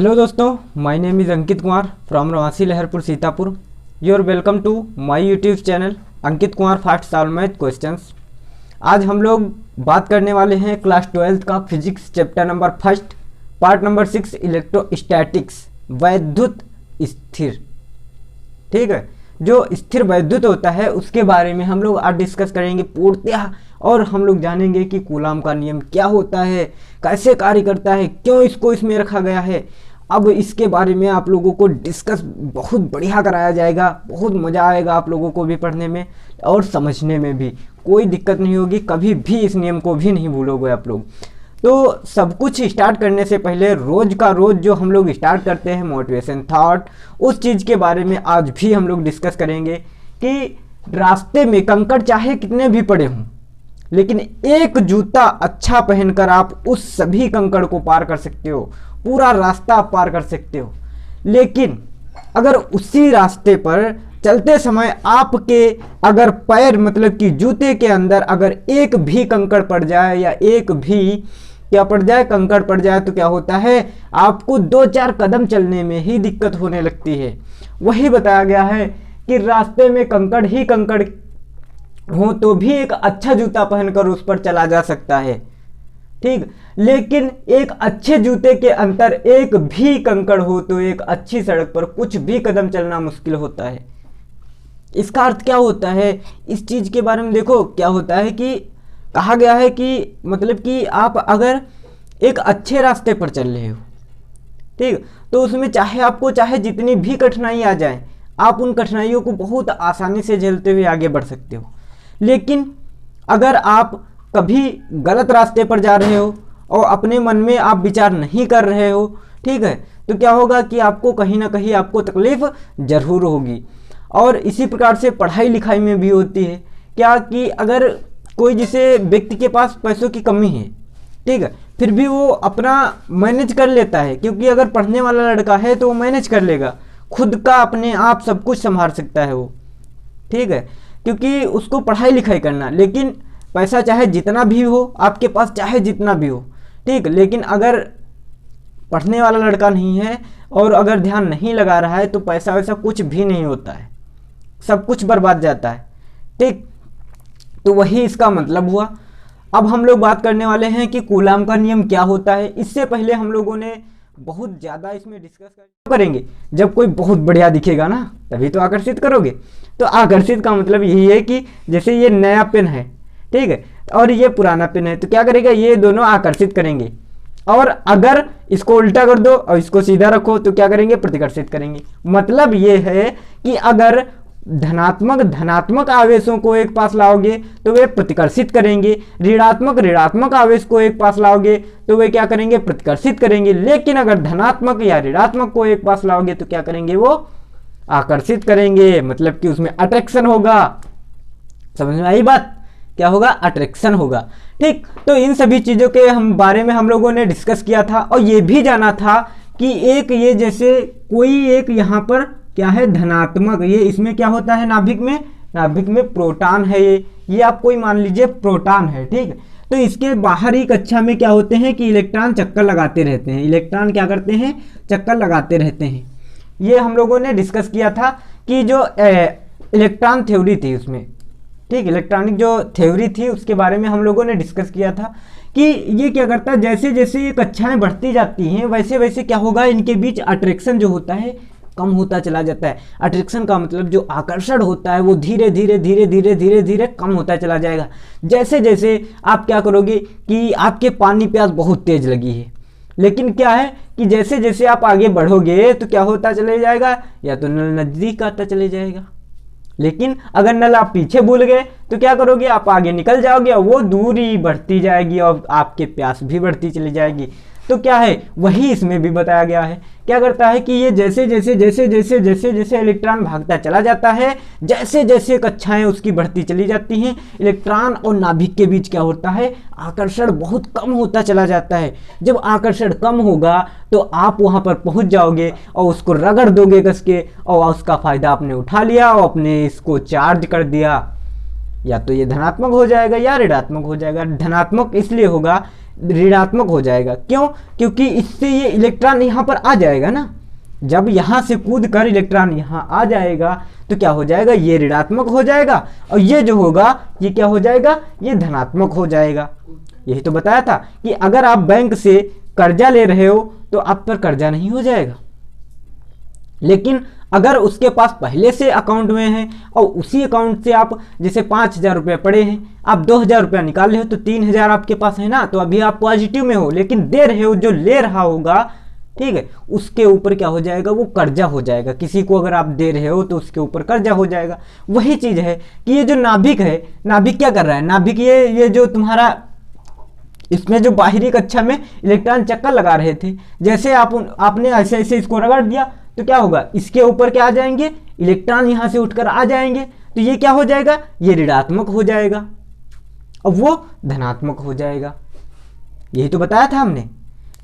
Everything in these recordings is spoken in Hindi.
हेलो दोस्तों, my name is Ankit Kumar from रवासी Laharpur Sitapur. You are welcome to my YouTube channel Ankit Kumar fast solve math questions. आज हम लोग बात करने वाले हैं क्लास 12th का physics chapter number 1 part number 6 electrostatics वैद्युत स्थिर। ठीक है, जो स्थिर वैद्युत होता है उसके बारे में हम लोग आज डिस्कस करेंगे पूर्णतः, और हम लोग जानेंगे कि कूलाम का नियम क्या होता है, कैसे कार्य करता है, क्यों इसको इसमें रखा गया है। अब इसके बारे में आप लोगों को डिस्कस बहुत बढ़िया कराया जाएगा, बहुत मज़ा आएगा आप लोगों को भी पढ़ने में और समझने में भी, कोई दिक्कत नहीं होगी, कभी भी इस नियम को भी नहीं भूलोगे आप लोग। तो सब कुछ स्टार्ट करने से पहले रोज़ का रोज़ जो हम लोग स्टार्ट करते हैं मोटिवेशन थॉट, उस चीज़ के बारे में आज भी हम लोग डिस्कस करेंगे कि रास्ते में कंकड़ चाहे कितने भी पड़े हों, लेकिन एक जूता अच्छा पहनकर आप उस सभी कंकड़ को पार कर सकते हो, पूरा रास्ता आप पार कर सकते हो। लेकिन अगर उसी रास्ते पर चलते समय आपके अगर पैर मतलब कि जूते के अंदर अगर एक भी कंकड़ पड़ जाए या एक भी क्या पड़ जाए, कंकड़ पड़ जाए, तो क्या होता है, आपको 2-4 कदम चलने में ही दिक्कत होने लगती है। वही बताया गया है कि रास्ते में कंकड़ ही कंकड़ हो तो भी एक अच्छा जूता पहनकर उस पर चला जा सकता है, ठीक। लेकिन एक अच्छे जूते के अंदर एक भी कंकड़ हो तो एक अच्छी सड़क पर कुछ भी कदम चलना मुश्किल होता है। इसका अर्थ क्या होता है, इस चीज़ के बारे में देखो क्या होता है कि कहा गया है कि मतलब कि आप अगर एक अच्छे रास्ते पर चल रहे हो, ठीक, तो उसमें चाहे आपको चाहे जितनी भी कठिनाई आ जाए, आप उन कठिनाइयों को बहुत आसानी से झेलते हुए आगे बढ़ सकते हो। लेकिन अगर आप कभी गलत रास्ते पर जा रहे हो और अपने मन में आप विचार नहीं कर रहे हो, ठीक है, तो क्या होगा कि आपको कहीं ना कहीं आपको तकलीफ जरूर होगी। और इसी प्रकार से पढ़ाई लिखाई में भी होती है क्या कि अगर कोई जिसे व्यक्ति के पास पैसों की कमी है, ठीक है, फिर भी वो अपना मैनेज कर लेता है, क्योंकि अगर पढ़ने वाला लड़का है तो वो मैनेज कर लेगा, खुद का अपने आप सब कुछ संभाल सकता है वो, ठीक है, क्योंकि उसको पढ़ाई लिखाई करना। लेकिन पैसा चाहे जितना भी हो आपके पास, चाहे जितना भी हो, ठीक, लेकिन अगर पढ़ने वाला लड़का नहीं है और अगर ध्यान नहीं लगा रहा है तो पैसा वैसा कुछ भी नहीं होता है, सब कुछ बर्बाद जाता है, ठीक। तो वही इसका मतलब हुआ। अब हम लोग बात करने वाले हैं कि कूलाम का नियम क्या होता है। इससे पहले हम लोगों ने बहुत ज़्यादा इसमें डिस्कस करेंगे। जब कोई बहुत बढ़िया दिखेगा ना तभी तो आकर्षित करोगे। तो आकर्षित का मतलब यही है कि जैसे ये नया पेन है, ठीक है, और ये पुराना पेन है, तो क्या करेगा, ये दोनों आकर्षित करेंगे। और अगर इसको उल्टा कर दो और इसको सीधा रखो तो क्या करेंगे, प्रतिकर्षित करेंगे। मतलब ये है कि अगर धनात्मक आवेशों को एक पास लाओगे तो वे प्रतिकर्षित करेंगे, ऋणात्मक आवेश को एक पास लाओगे तो वे क्या करेंगे, प्रतिकर्षित करेंगे। लेकिन अगर धनात्मक या ऋणात्मक को एक पास लाओगे तो क्या करेंगे, वो आकर्षित करेंगे, मतलब कि उसमें अट्रैक्शन होगा। समझ में आई बात, क्या होगा, अट्रैक्शन होगा, ठीक। तो इन सभी चीज़ों के बारे में हम लोगों ने डिस्कस किया था और ये भी जाना था कि एक ये जैसे कोई एक यहाँ पर क्या है, धनात्मक, ये इसमें क्या होता है, नाभिक में प्रोटॉन है, ये आपको ही मान लीजिए प्रोटॉन है, ठीक। तो इसके बाहरी कक्षा में क्या होते हैं कि इलेक्ट्रॉन चक्कर लगाते रहते हैं, इलेक्ट्रॉन क्या करते हैं, चक्कर लगाते रहते हैं। ये हम लोगों ने डिस्कस किया था कि जो इलेक्ट्रॉन थ्योरी थी उसमें, ठीक, इलेक्ट्रॉनिक जो थ्योरी थी उसके बारे में हम लोगों ने डिस्कस किया था कि ये क्या करता है, जैसे जैसे ये कक्षाएं बढ़ती जाती हैं वैसे वैसे क्या होगा, इनके बीच अट्रैक्शन जो होता है कम होता चला जाता है। अट्रैक्शन का मतलब जो आकर्षण होता है वो धीरे धीरे धीरे धीरे धीरे धीरे कम होता चला जाएगा। जैसे जैसे आप क्या करोगे कि आपके पानी प्यास बहुत तेज लगी है, लेकिन क्या है कि जैसे जैसे आप आगे बढ़ोगे तो क्या होता चले जाएगा, या तो नल नजदीक आता चले जाएगा। लेकिन अगर नल आप पीछे भूल गए तो क्या करोगे, आप आगे निकल जाओगे और वो दूरी बढ़ती जाएगी और आपके प्यास भी बढ़ती चली जाएगी। तो क्या है, वही इसमें भी बताया गया है। क्या करता है कि ये जैसे जैसे जैसे जैसे जैसे जैसे इलेक्ट्रॉन भागता चला जाता है, जैसे जैसे कक्षाएं उसकी बढ़ती चली जाती हैं, इलेक्ट्रॉन और नाभिक के बीच क्या होता है, आकर्षण बहुत कम होता चला जाता है। जब आकर्षण कम होगा तो आप वहां पर पहुंच जाओगे और उसको रगड़ दोगे कस के, और उसका फायदा आपने उठा लिया और अपने इसको चार्ज कर दिया। या तो ये धनात्मक हो जाएगा या ऋणात्मक हो जाएगा। धनात्मक इसलिए होगा ऋणात्मक हो जाएगा। क्यों? क्योंकि इससे ये इलेक्ट्रॉन यहाँ पर आ जाएगा ना, जब यहाँ से कूद कर इलेक्ट्रॉन यहाँ आ जाएगा तो क्या हो जाएगा, ये ऋणात्मक हो जाएगा, और ये जो होगा ये क्या हो जाएगा, ये धनात्मक हो जाएगा। यही तो बताया था कि अगर आप बैंक से कर्जा ले रहे हो तो आप पर कर्जा नहीं हो जाएगा, लेकिन अगर उसके पास पहले से अकाउंट में है और उसी अकाउंट से आप जैसे 5,000 रुपये पड़े हैं, आप 2,000 रुपया निकाल रहे हो तो 3,000 आपके पास है ना, तो अभी आप पॉजिटिव में हो, लेकिन दे रहे हो जो ले रहा होगा, ठीक है, उसके ऊपर क्या हो जाएगा, वो कर्जा हो जाएगा। किसी को अगर आप दे रहे हो तो उसके ऊपर कर्जा हो जाएगा। वही चीज है कि ये जो नाभिक है, नाभिक क्या कर रहा है, नाभिक ये जो तुम्हारा इसमें जो बाहरी कक्षा में इलेक्ट्रॉन चक्कर लगा रहे थे, जैसे आपने ऐसे ऐसे इसको रगड़ दिया तो क्या होगा, इसके ऊपर क्या आ जाएंगे, इलेक्ट्रॉन यहां से उठकर आ जाएंगे, तो ये क्या हो जाएगा, ये ऋणात्मक हो जाएगा और वो धनात्मक हो जाएगा। यही तो बताया था हमने।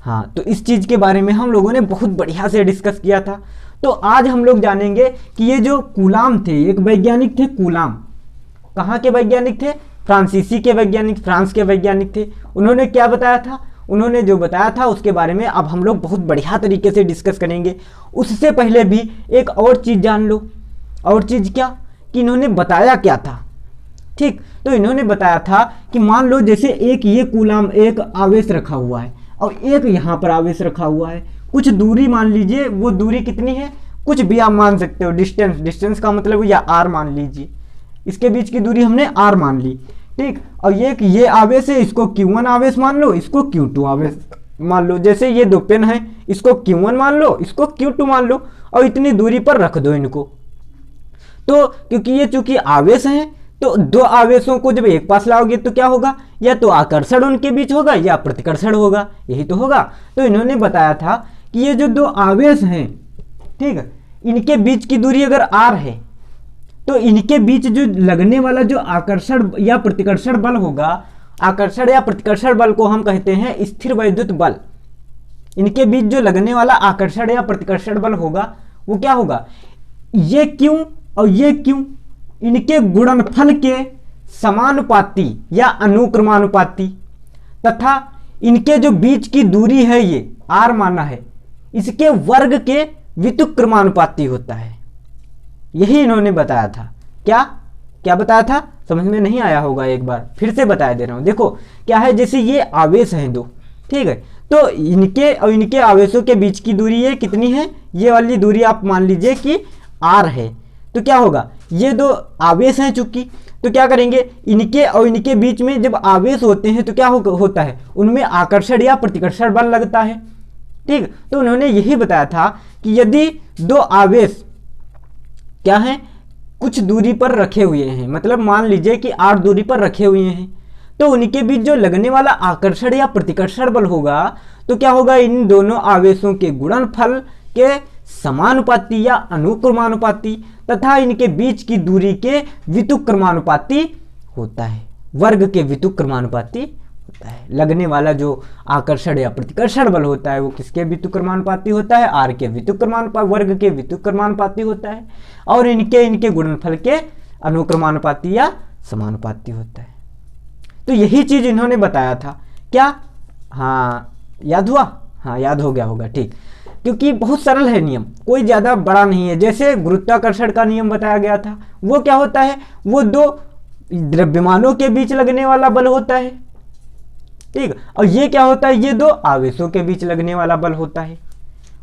हाँ, तो इस चीज के बारे में हम लोगों ने बहुत बढ़िया से डिस्कस किया था। तो आज हम लोग जानेंगे कि ये जो कूलाम थे, एक वैज्ञानिक थे कूलाम, कहाँ के वैज्ञानिक थे, फ्रांसीसी के वैज्ञानिक, फ्रांस के वैज्ञानिक थे। उन्होंने क्या बताया था, उन्होंने जो बताया था उसके बारे में अब हम लोग बहुत बढ़िया तरीके से डिस्कस करेंगे। उससे पहले भी एक और चीज जान लो। और चीज क्या, कि इन्होंने बताया क्या था। ठीक, तो इन्होंने बताया था कि मान लो जैसे एक ये कूलाम एक आवेश रखा हुआ है और एक यहाँ पर आवेश रखा हुआ है, कुछ दूरी मान लीजिए, वो दूरी कितनी है, कुछ भी आप मान सकते हो, डिस्टेंस का मतलब या आर मान लीजिए, इसके बीच की दूरी हमने आर मान ली। ठीक, और ये आवेश है, इसको Q1 आवेश मान लो, इसको Q2 आवेश मान लो। जैसे ये दो पेन है, इसको Q1 मान लो, इसको Q2 मान लो, और इतनी दूरी पर रख दो इनको। तो क्योंकि ये चूंकि आवेश हैं, तो दो आवेशों को जब एक पास लाओगे तो क्या होगा, या तो आकर्षण उनके बीच होगा या प्रतिकर्षण होगा, यही तो होगा। तो इन्होंने बताया था कि ये जो दो आवेश हैं, ठीक है, इनके बीच की दूरी अगर r है तो इनके बीच जो लगने वाला जो आकर्षण या प्रतिकर्षण बल होगा, आकर्षण या प्रतिकर्षण बल को हम कहते हैं स्थिर वैद्युत बल। इनके बीच जो लगने वाला आकर्षण या प्रतिकर्षण बल होगा वो क्या होगा, ये क्यों और ये क्यों, इनके गुणनफल के समानुपाती या अनुक्रमानुपाती, तथा इनके जो बीच की दूरी है ये r माना है, इसके वर्ग के व्युत्क्रमानुपाती होता है। यही इन्होंने बताया था। क्या क्या बताया था, समझ में नहीं आया होगा, एक बार फिर से बता दे रहा हूं। देखो क्या है, जैसे ये आवेश हैं दो, ठीक है, तो इनके और इनके आवेशों के बीच की दूरी ये कितनी है, ये वाली दूरी आप मान लीजिए कि r है। तो क्या होगा, ये दो आवेश हैं चूंकि, तो क्या करेंगे, इनके और इनके बीच में जब आवेश होते हैं तो क्या होता है, उनमें आकर्षण या प्रतिकर्षण बल लगता है। ठीक, तो उन्होंने यही बताया था कि यदि दो आवेश क्या है, कुछ दूरी पर रखे हुए हैं, मतलब मान लीजिए कि r दूरी पर रखे हुए हैं, तो उनके बीच जो लगने वाला आकर्षण या प्रतिकर्षण बल होगा, तो क्या होगा, इन दोनों आवेशों के गुणनफल के समानुपाती या अनुक्रमानुपाती तथा इनके बीच की दूरी के व्युत्क्रमानुपाती होता है, वर्ग के व्युत्क्रमानुपाती होता है। लगने वाला जो आकर्षण या प्रतिकर्षण बल होता है वो किसके व्युत्क्रमानुपाती होता है, r के व्युत्क्रमानुपाती, वर्ग के व्युत्क्रमानुपाती होता है, और इनके गुणनफल के अनुक्रमानुपाती या समानुपाती होता है। तो यही चीज इन्होंने बताया था। क्या, हाँ याद हुआ, हाँ याद हो गया होगा। ठीक, क्योंकि बहुत सरल है नियम, कोई ज्यादा बड़ा नहीं है। जैसे गुरुत्वाकर्षण का नियम बताया गया था, वो क्या होता है, वो दो द्रव्यमानों के बीच लगने वाला बल होता है। ठीक, और ये क्या होता है, ये दो आवेशों के बीच लगने वाला बल होता है।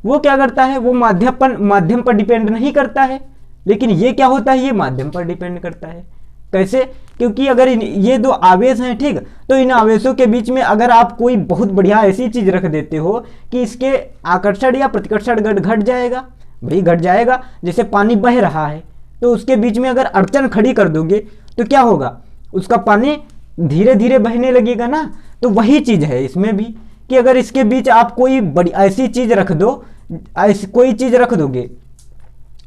वो क्या करता है, वो माध्यम पर डिपेंड नहीं करता है, लेकिन ये क्या होता है, ये माध्यम पर डिपेंड करता है। कैसे, क्योंकि अगर ये दो आवेश हैं, ठीक, तो इन आवेशों के बीच में अगर आप कोई बहुत बढ़िया ऐसी चीज रख देते हो कि इसके आकर्षण या प्रतिकर्षण घट जाएगा, भाई घट जाएगा। जैसे पानी बह रहा है तो उसके बीच में अगर अड़चन खड़ी कर दोगे तो क्या होगा, उसका पानी धीरे धीरे बहने लगेगा ना। तो वही चीज है इसमें भी, कि अगर इसके बीच आप कोई बड़ी ऐसी चीज रख दो, ऐसी कोई चीज रख दोगे,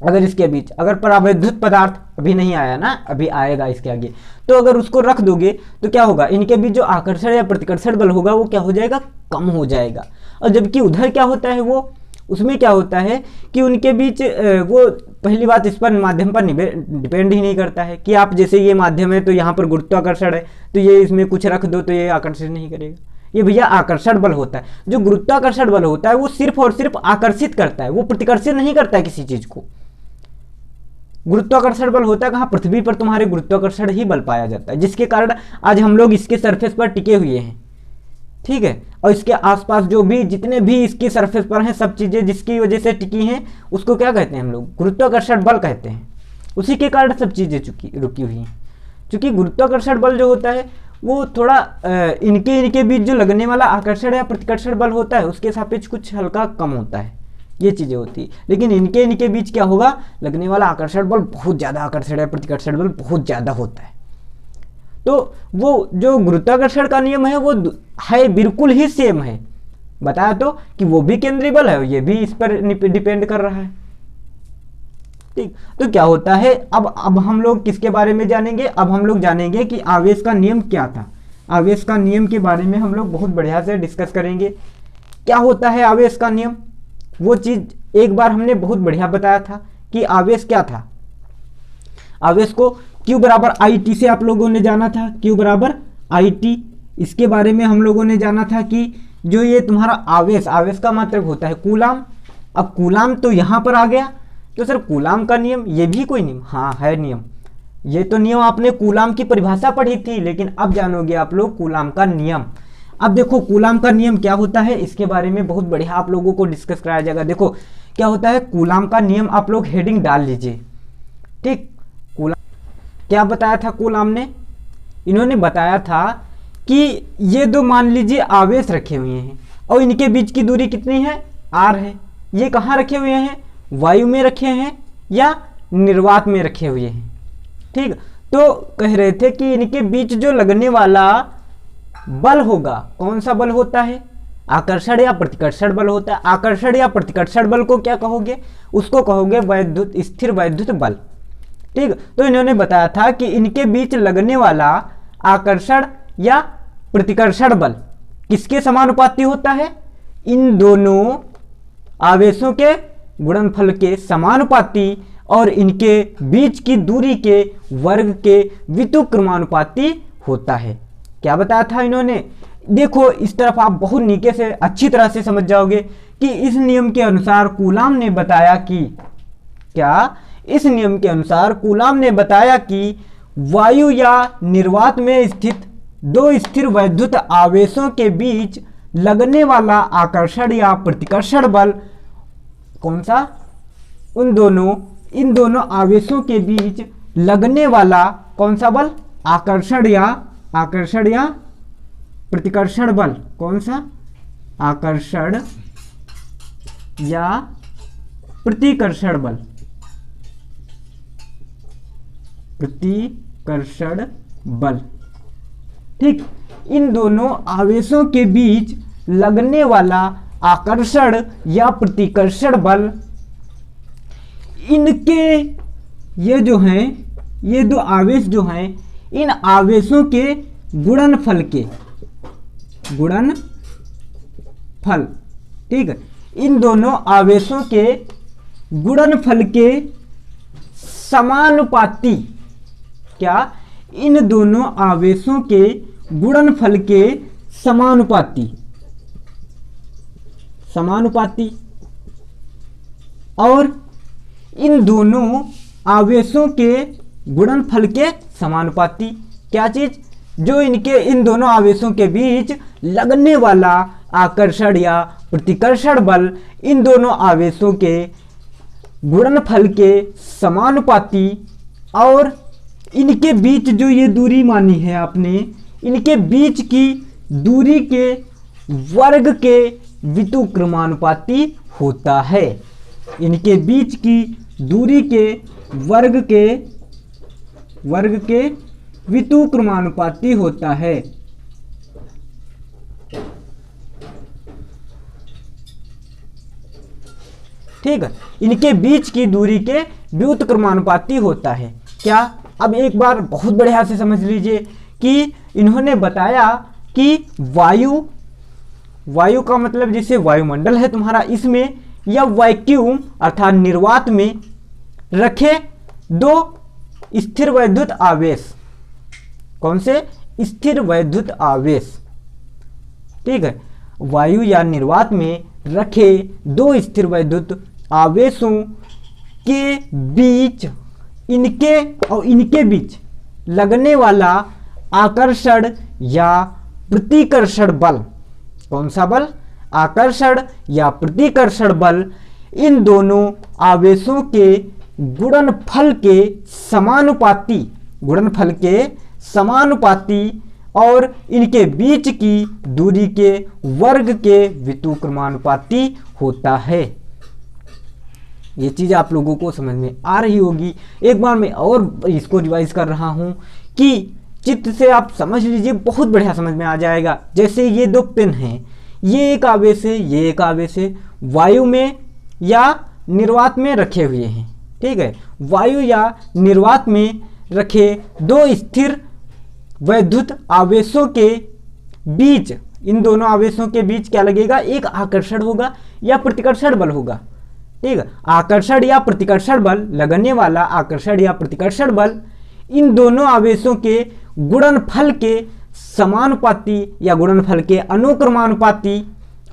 अगर इसके बीच अगर परावैद्युत पदार्थ, अभी नहीं आया ना, अभी आएगा इसके आगे, तो अगर उसको रख दोगे तो क्या होगा, इनके बीच जो आकर्षण या प्रतिकर्षण बल होगा वो क्या हो जाएगा, कम हो जाएगा। और जबकि उधर क्या होता है, वो उसमें क्या होता है कि उनके बीच वो पहली बात इस पर माध्यम पर डिपेंड ही नहीं करता है, कि आप जैसे ये माध्यम है तो यहाँ पर गुरुत्वाकर्षण है तो ये इसमें कुछ रख दो तो ये आकर्षण नहीं करेगा। ये भैया आकर्षण बल होता है। जो गुरुत्वाकर्षण बल होता है वो सिर्फ और सिर्फ आकर्षित करता है, वो प्रतिकर्षित नहीं करता है किसी चीज को। गुरुत्वाकर्षण बल होता है कहाँ, पृथ्वी पर तुम्हारे गुरुत्वाकर्षण ही बल पाया जाता है, जिसके कारण आज हम लोग इसके सरफेस पर टिके हुए हैं, ठीक है। और इसके आसपास जो भी जितने भी इसकी सरफेस पर हैं सब चीजें जिसकी वजह से टिकी हैं उसको क्या कहते हैं हम लोग, गुरुत्वाकर्षण बल कहते हैं। उसी के कारण सब चीजें रुकी हुई हैं। क्योंकि गुरुत्वाकर्षण बल जो होता है वो थोड़ा इनके बीच जो लगने वाला आकर्षण या प्रतिकर्षण बल होता है उसके सापेक्ष कुछ हल्का कम होता है, ये चीजें होती है। लेकिन इनके बीच क्या होगा, लगने वाला आकर्षण बल बहुत ज्यादा, आकर्षण या प्रतिकर्षण बल बहुत ज्यादा होता है। तो वो जो गुरुत्वाकर्षण का नियम है वो है बिल्कुल ही सेम है, बताया तो कि वो भी केंद्रीय बल है, ये भी इस पर डिपेंड कर रहा है, ठीक। तो क्या होता है, अब हम लोग किसके बारे में जानेंगे, अब हम लोग जानेंगे कि आवेश का नियम क्या था। आवेश का नियम के बारे में हम लोग बहुत बढ़िया से डिस्कस करेंगे। क्या होता है आवेश का नियम, वो चीज एक बार हमने बहुत बढ़िया बताया था कि आवेश क्या था। आवेश को Q बराबर IT से आप लोगों ने जाना था, Q बराबर IT, इसके बारे में हम लोगों ने जाना था कि जो ये तुम्हारा आवेश, आवेश का मात्रक होता है कूलाम। अब कूलाम तो यहाँ पर आ गया, तो सर कूलाम का नियम, ये भी कोई नियम, हाँ है नियम। ये तो नियम आपने कूलाम की परिभाषा पढ़ी थी, लेकिन अब जानोगे आप लोग कूलाम का नियम। अब देखो कूलाम का नियम क्या होता है, इसके बारे में बहुत बढ़िया आप लोगों को डिस्कस कराया जाएगा। देखो क्या होता है कूलाम का नियम, आप लोग हेडिंग डाल लीजिए, ठीक। कूलाम क्या बताया था कूलाम ने, इन्होंने बताया था कि ये दो मान लीजिए आवेश रखे हुए हैं और इनके बीच की दूरी कितनी है, r है। ये कहाँ रखे हुए हैं, वायु में रखे हैं या निर्वात में रखे हुए हैं, ठीक। तो कह रहे थे कि इनके बीच जो लगने वाला बल होगा, कौन सा बल होता है, आकर्षण या प्रतिकर्षण बल होता है। आकर्षण या प्रतिकर्षण बल को क्या कहोगे, उसको कहोगे वैद्युत, स्थिर वैद्युत बल, ठीक। तो इन्होंने बताया था कि इनके बीच लगने वाला आकर्षण या प्रतिकर्षण बल किसके समानुपाती होता है, इन दोनों आवेशों के गुणनफल के समानुपाती और इनके बीच की दूरी के वर्ग के व्युत्क्रमानुपाती होता है। क्या बताया था इन्होंने, देखो इस तरफ आप बहुत नीचे से अच्छी तरह से समझ जाओगे कि इस नियम के अनुसार कूलाम ने बताया कि क्या, इस नियम के अनुसार कूलाम ने बताया कि वायु या निर्वात में स्थित दो स्थिर वैद्युत आवेशों के बीच लगने वाला आकर्षण या प्रतिकर्षण बल कौन सा, इन दोनों आवेशों के बीच लगने वाला कौन सा बल, आकर्षण या प्रतिकर्षण बल, कौन सा, आकर्षण या प्रतिकर्षण बल, प्रतिकर्षण बल, ठीक। इन दोनों आवेशों के बीच लगने वाला आकर्षण या प्रतिकर्षण बल, इनके ये जो हैं, ये दो आवेश जो हैं, इन आवेशों के गुणनफल के, गुणनफल, ठीक है, इन दोनों आवेशों के गुणनफल के समानुपाती, क्या, इन दोनों आवेशों के गुणनफल के समानुपाती और इन दोनों आवेशों के गुणनफल के समानुपाती, क्या चीज, जो इनके इन दोनों आवेशों के बीच लगने वाला आकर्षण या प्रतिकर्षण बल इन दोनों आवेशों के गुणनफल के समानुपाती और इनके बीच जो ये दूरी मानी है आपने, इनके बीच की दूरी के वर्ग के व्युत्क्रमानुपाती होता है। इनके बीच की दूरी के वर्ग के व्युत्क्रमानुपाती होता है। ठीक है, इनके बीच की दूरी के व्युत्क्रमानुपाती होता है। क्या, अब एक बार बहुत बढ़िया से समझ लीजिए कि इन्होंने बताया कि वायु का मतलब जैसे वायुमंडल है तुम्हारा, इसमें या वैक्यूम अर्थात निर्वात में रखे दो स्थिर वैद्युत आवेश, कौन से, स्थिर वैद्युत आवेश, ठीक है। वायु या निर्वात में रखे दो स्थिर वैद्युत आवेशों के बीच इनके बीच लगने वाला आकर्षण या प्रतिकर्षण बल, कौन सा बल? आकर्षण या प्रतिकर्षण बल इन दोनों आवेशों के गुणनफल के समानुपाती और इनके बीच की दूरी के वर्ग के व्युत्क्रमानुपाती होता है। ये चीज आप लोगों को समझ में आ रही होगी। एक बार मैं और इसको रिवाइज कर रहा हूं कि चित्र से आप समझ लीजिए, बहुत बढ़िया समझ में आ जाएगा। जैसे ये दो पेन हैं, ये एक आवेश है, ये एक आवेश है, वायु में या निर्वात में रखे हुए हैं, ठीक है। वायु या निर्वात में रखे दो स्थिर वैद्युत आवेशों के बीच, इन दोनों आवेशों के बीच क्या लगेगा? एक आकर्षण होगा या प्रतिकर्षण बल होगा, ठीक है। आकर्षण या प्रतिकर्षण बल, लगने वाला आकर्षण या प्रतिकर्षण बल इन दोनों आवेशों के गुणनफल के समानुपाती या गुणनफल के अनुक्रमानुपाती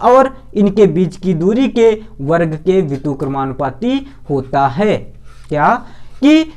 और इनके बीच की दूरी के वर्ग के व्युत्क्रमानुपाती होता है। क्या? कि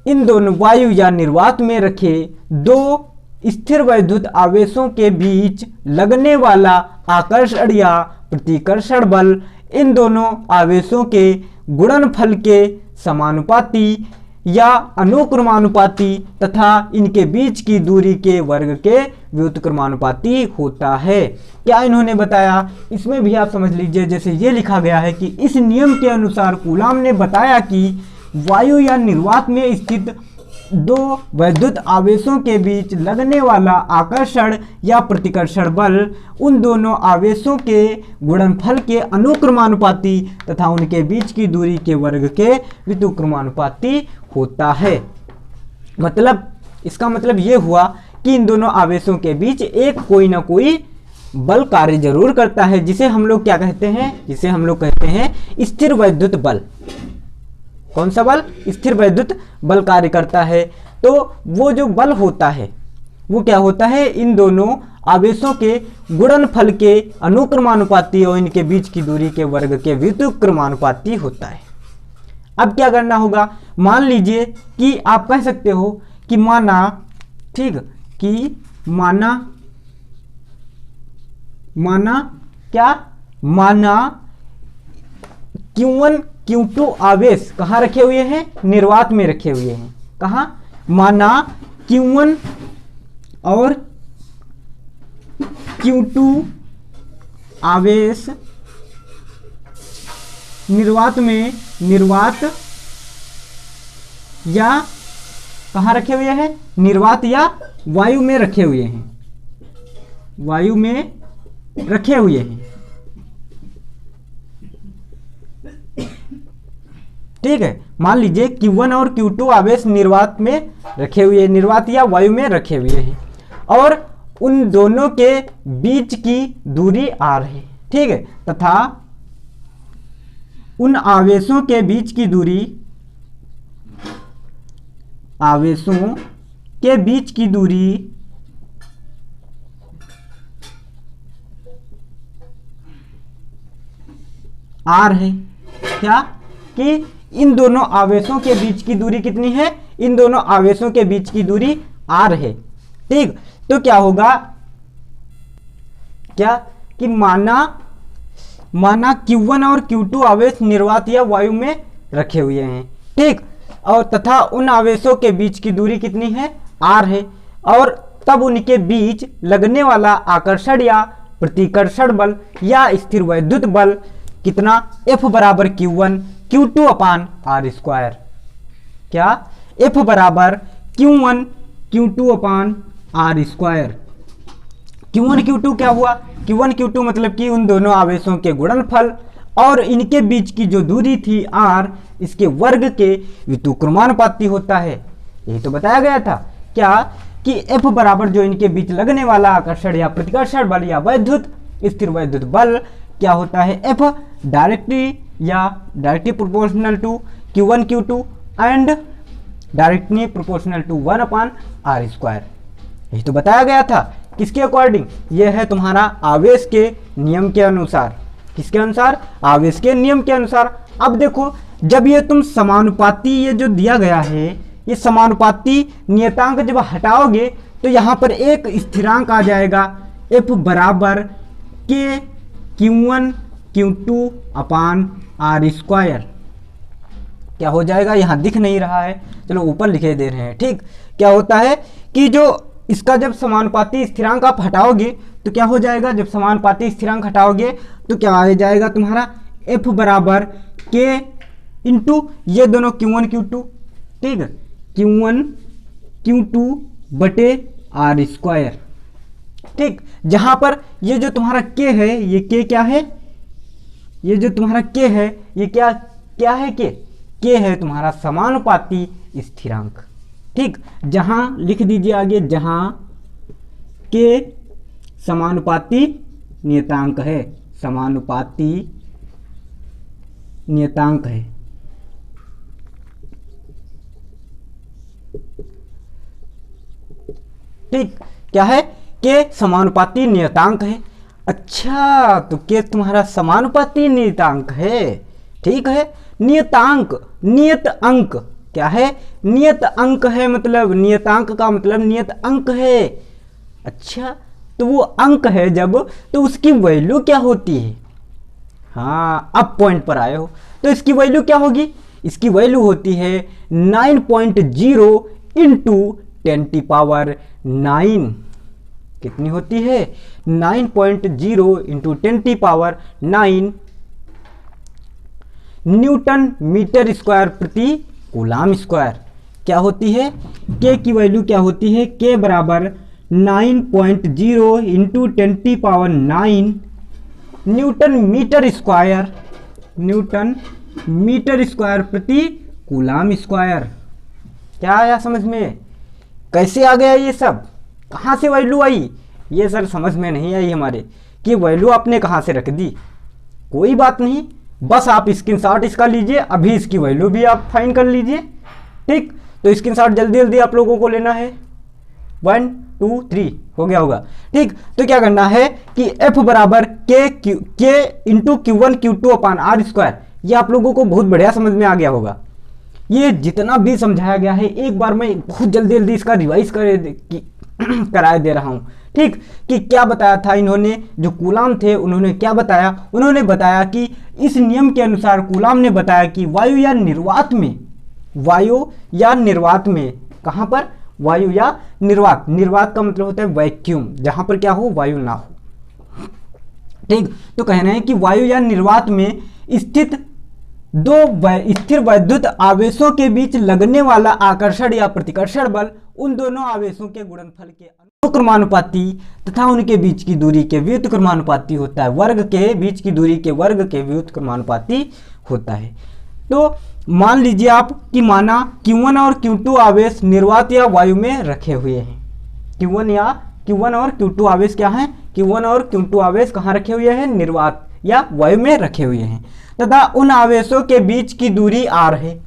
इन दोनों वायु या निर्वात में रखे दो स्थिर वैद्युत आवेशों के बीच लगने वाला आकर्षण या प्रतिकर्षण बल इन दोनों आवेशों के गुणनफल के समानुपाती या अनुक्रमानुपाती तथा इनके बीच की दूरी के वर्ग के व्युत्क्रमानुपाती होता है। क्या इन्होंने बताया? इसमें भी आप समझ लीजिए, जैसे ये लिखा गया है कि इस नियम के अनुसार कूलाम ने बताया कि वायु या निर्वात में स्थित दो वैद्युत आवेशों के बीच लगने वाला आकर्षण या प्रतिकर्षण बल उन दोनों आवेशों के गुणनफल के अनुक्रमानुपाती तथा उनके बीच की दूरी के वर्ग के व्युत्क्रमानुपाती होता है। मतलब इसका मतलब ये हुआ कि इन दोनों आवेशों के बीच एक कोई ना कोई बल कार्य जरूर करता है, जिसे हम लोग क्या कहते हैं? जिसे हम लोग कहते हैं स्थिर वैद्युत बल। कौन सा बल? स्थिर वैद्युत बल कार्य करता है। तो वो जो बल होता है वो क्या होता है? इन दोनों आवेशों के गुणनफल के अनुक्रमानुपाती और इनके बीच की दूरी के वर्ग के व्युत्क्रमानुपाती होता है। अब क्या करना होगा? मान लीजिए कि आप कह सकते हो कि माना, ठीक, कि माना Q1 Q2 आवेश कहाँ रखे हुए हैं? निर्वात में रखे हुए हैं। कहाँ? माना Q1 और Q2 आवेश निर्वात या कहाँ रखे हुए हैं? निर्वात या वायु में रखे हुए हैं। वायु में रखे हुए हैं, ठीक है। मान लीजिए Q1 और Q2 आवेश निर्वात में रखे हुए, निर्वात या वायु में रखे हुए हैं और उन दोनों के बीच की दूरी r है, ठीक है। तथा उन आवेशों के बीच की दूरी, आवेशों के बीच की दूरी r है। क्या? कि इन दोनों आवेशों के बीच की दूरी कितनी है? इन दोनों आवेशों के बीच की दूरी r है, ठीक। तो क्या होगा? क्या कि माना Q1 और Q2 आवेश निर्वात या वायु में रखे हुए हैं, ठीक, और तथा उन आवेशों के बीच की दूरी कितनी है? r है। और तब उनके बीच लगने वाला आकर्षण या प्रतिकर्षण बल या स्थिर वैद्युत बल कितना? F बराबर Q1 Q2 अपान r स्क्वायर। क्या? F बराबर Q1 Q2 अपान r स्क्वायर। Q1 Q2 क्या हुआ? Q1 Q2 मतलब कि उन दोनों आवेशों के गुणनफल और इनके बीच की जो दूरी थी r, इसके वर्ग के व्युत्क्रमानुपाती होता है। यही तो बताया गया था। क्या? कि F बराबर जो इनके बीच लगने वाला आकर्षण या प्रतिकर्षण बल या वैद्युत स्थिर वैद्युत बल क्या होता है? F directly proportional to Q1 Q2 and directly proportional to 1 upon r square. यही तो बताया गया था किसके अकॉर्डिंग? ये है तुम्हारा आवेश के नियम के अनुसार। किसके अनुसार? आवेश के नियम के अनुसार। अब देखो, जब ये तुम समानुपाती, ये जो दिया गया है, ये समानुपाती नियतांक जब हटाओगे तो यहाँ पर एक स्थिरांक आ जाएगा, F बराबर के Q1 Q2 अपान आर स्क्वायर। क्या हो जाएगा? यहाँ दिख नहीं रहा है, चलो ऊपर लिखे दे रहे हैं। ठीक, क्या होता है कि जो इसका जब समानुपाती स्थिरांक आप हटाओगे तो क्या हो जाएगा? जब समानुपाती स्थिरांक हटाओगे तो क्या आ जाएगा तुम्हारा? F बराबर के इंटू ये दोनों Q1 Q2, ठीक है, Q1 Q2 बटे आर स्क्वायर। ठीक, जहां पर ये जो तुम्हारा k है, ये k क्या है? ये जो तुम्हारा k है, ये क्या क्या है? k है तुम्हारा समानुपाती स्थिरांक। ठीक, जहां लिख दीजिए आगे, जहां k समानुपाती नियतांक है, समानुपाती नियतांक है। ठीक, क्या है? के समानुपाती नियतांक है। अच्छा, तो के तुम्हारा समानुपाती नियतांक है। ठीक है, नियतांक, नियत अंक क्या है? नियत अंक है, मतलब नियतांक का मतलब नियत अंक है। अच्छा, तो वो अंक है जब, तो उसकी वैल्यू क्या होती है? हाँ, अब पॉइंट पर आए हो। तो इसकी वैल्यू क्या होगी? इसकी वैल्यू होती है 9.0 इंटू 10⁻9। कितनी होती है? 9.0 इंटू 10⁻9 न्यूटन मीटर स्क्वायर प्रति कूलाम स्क्वायर। क्या होती है? के की वैल्यू क्या होती है? के बराबर 9.0 into 10⁻9 newton metre square, newton metre square प्रति कूलाम स्क्वायर। क्या आया समझ में? कैसे आ गया ये सब? कहाँ से वैल्यू आई? ये सर समझ में नहीं आई हमारे कि वैल्यू आपने कहाँ से रख दी। कोई बात नहीं, बस आप स्क्रीनशॉट इसका लीजिए, अभी इसकी वैल्यू भी आप फाइंड कर लीजिए। ठीक, तो स्क्रीनशॉट जल्दी जल्दी आप लोगों को लेना है। 1 2 3 हो गया होगा। ठीक, तो क्या करना है कि F बराबर के इंटू Q1 Q2 अपान आर स्क्वायर। ये आप लोगों को बहुत बढ़िया समझ में आ गया होगा। ये जितना भी समझाया गया है, एक बार मैं बहुत जल्दी जल्दी इसका रिवाइज कराए दे रहा हूँ। ठीक, कि क्या बताया था इन्होंने, जो कूलाम थे उन्होंने क्या बताया? उन्होंने बताया कि इस नियम के अनुसार कूलाम ने बताया कि वायु या निर्वात में, वायु या निर्वात में, कहाँ पर? वायु या निर्वात। निर्वात का मतलब होता है वैक्यूम, जहां पर क्या हो? वायु ना हो। ठीक, तो कह रहे हैं कि वायु या निर्वात में स्थित दो स्थिर वैद्युत आवेशों के बीच लगने वाला आकर्षण या प्रतिकर्षण बल उन दोनों आवेशों के गुणनफल के अनुक्रमानुपाती तथा उनके बीच की दूरी के व्युत्क्रमानुपाती होता है। वर्ग के बीच की दूरी के वर्ग के व्युत्क्रमानुपाती होता है। तो मान लीजिए आप कि माना Q1 और Q2 आवेश निर्वात या वायु में रखे हुए हैं। Q1 और Q2 आवेश क्या हैं? Q1 और Q2 आवेश कहाँ रखे हुए हैं? निर्वात या वायु में रखे हुए हैं, तथा उन आवेशों के बीच की दूरी r है।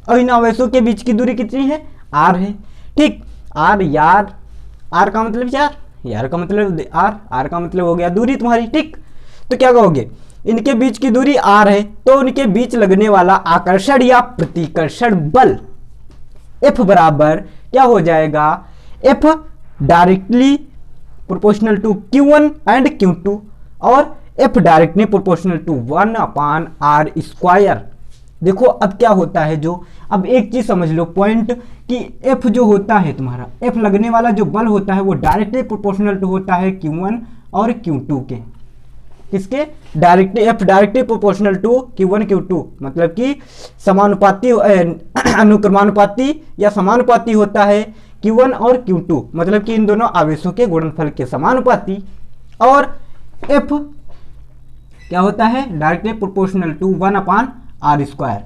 और इन आवेशों के बीच की दूरी कितनी है? r है। ठीक, r यार, r का मतलब यार का मतलब r का मतलब हो गया दूरी तुम्हारी। ठीक, तो क्या कहोगे? इनके बीच की दूरी r है, तो उनके बीच लगने वाला आकर्षण या प्रतिकर्षण बल F बराबर क्या हो जाएगा? F directly proportional to Q1 and Q2 और F directly proportional to 1 upon R square. देखो अब क्या होता है, जो अब एक चीज समझ लो पॉइंट, कि F जो होता है तुम्हारा, F लगने वाला जो बल होता है वो डायरेक्टली प्रोपोर्शनल टू होता है Q1 और Q2 के। किसके? Directly, F directly proportional to Q1 Q2, मतलब कि समानुपाती अनुक्रमानुपाती या समानुपाती होता है Q1 और Q2, मतलब कि इन दोनों आवेशों के गुणनफल के समानुपाती। और F क्या होता है? Directly proportional to 1 upon R square.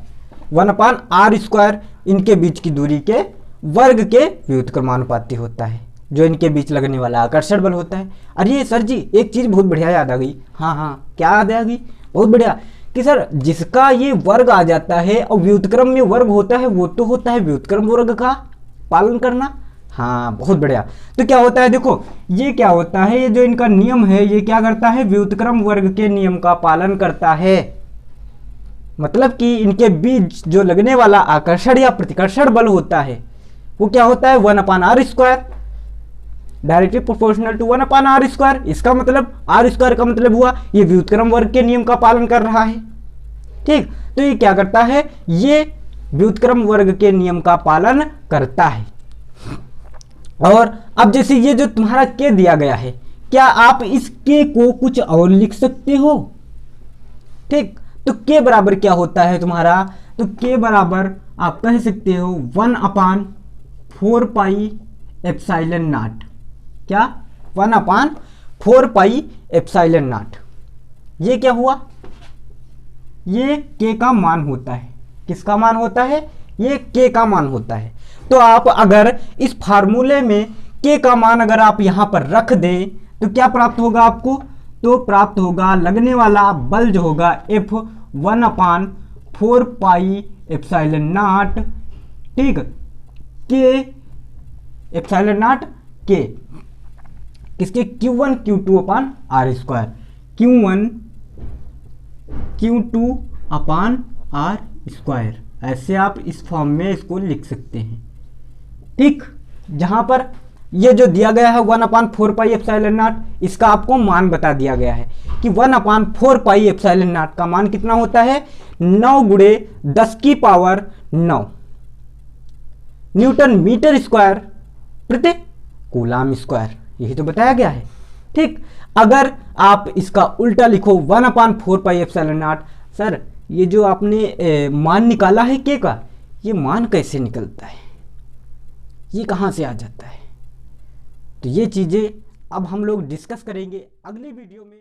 1 upon R square इनके बीच की दूरी के वर्ग के व्युत्क्रमानुपाती होता है, जो इनके बीच लगने वाला आकर्षण बल होता है। अरे सर जी, एक चीज बहुत बढ़िया याद आ गई। हाँ, क्या याद आ गई? बहुत बढ़िया, कि सर जिसका ये वर्ग आ जाता है और व्युत्क्रम में वर्ग होता है, वो तो होता है व्युत्क्रम वर्ग का पालन करना। हाँ, बहुत बढ़िया। तो क्या होता है, देखो ये क्या होता है, ये जो इनका नियम है ये क्या करता है, व्युत्क्रम वर्ग के नियम का पालन करता है। मतलब कि इनके बीच जो लगने वाला आकर्षण या प्रतिकर्षण बल होता है वो क्या होता है, 1/r², directly proportional to 1/r²। इसका मतलब r² का मतलब हुआ ये व्युत्क्रम वर्ग के नियम का पालन कर रहा है। ठीक, तो ये क्या करता है, ये व्युत्क्रम वर्ग के नियम का पालन करता है। और अब जैसे ये जो तुम्हारा के दिया गया है, क्या आप इस के को कुछ और लिख सकते हो? ठीक, तो के बराबर क्या होता है तुम्हारा, तो के बराबर आप कह सकते हो 1/4πε0। क्या, 1/4πε0। ये क्या हुआ, ये के का मान होता है। किसका मान होता है, ये के का मान होता है। तो आप अगर इस फार्मूले में के का मान अगर आप यहां पर रख दें तो क्या प्राप्त होगा आपको, तो प्राप्त होगा लगने वाला बल जो होगा F 1/4πε0। ठीक, के ε0 के किसके, Q1 Q2/r², Q1 Q2/r²। ऐसे आप इस फॉर्म में इसको लिख सकते हैं। ठीक, जहां पर ये जो दिया गया है 1/4πε0, इसका आपको मान बता दिया गया है कि 1/4πε0 का मान कितना होता है, 9 × 10⁻⁹ न्यूटन मीटर स्क्वायर प्रति कूलाम स्क्वायर, यही तो बताया गया है। ठीक, अगर आप इसका उल्टा लिखो 1/4πε0, सर ये जो आपने मान निकाला है के का, ये मान कैसे निकलता है, ये कहाँ से आ जाता है, तो ये चीज़ें अब हम लोग डिस्कस करेंगे अगली वीडियो में।